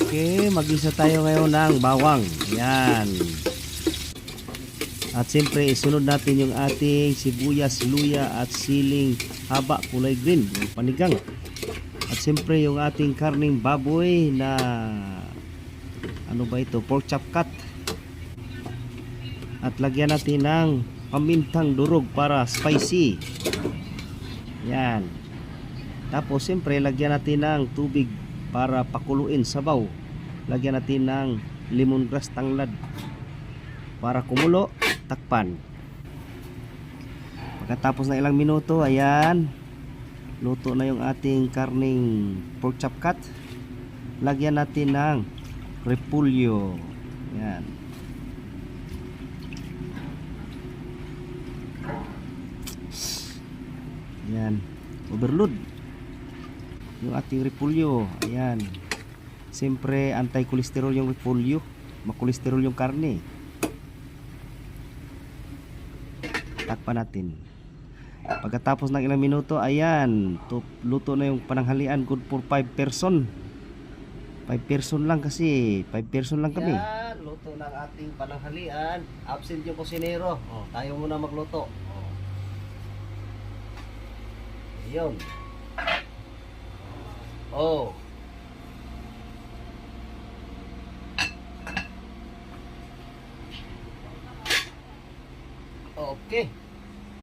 Okay, mag-isa tayo ngayon ng bawang. Yan. At siyempre, isunod natin yung ating sibuyas, luya at siling haba, kulay green, yung panigang. At siyempre, yung ating karning baboy na ano ba ito? Pork chop cut. At lagyan natin ng pamintang durog para spicy. Yan. Tapos siyempre, lagyan natin ng tubig para pakuluin sabaw. Lagyan natin ng lemongrass tanglad para kumulo, takpan. Pagkatapos ng ilang minuto, ayan, luto na yung ating karning pork chop cut. Lagyan natin ng repolyo. Yan. Yan. Overload yung ating repolyo. Ayan. Siyempre, anti-cholesterol yung repolyo. Makolesterol yung karne. Takpan natin. Pagkatapos ng ilang minuto, ayan, luto na yung pananghalian. Good for 5 person. 5 person lang kasi 5 person lang kami. Yan, luto ng ating pananghalian. Absent yung kusinero. Tayo muna magluto. Ayun. Okay.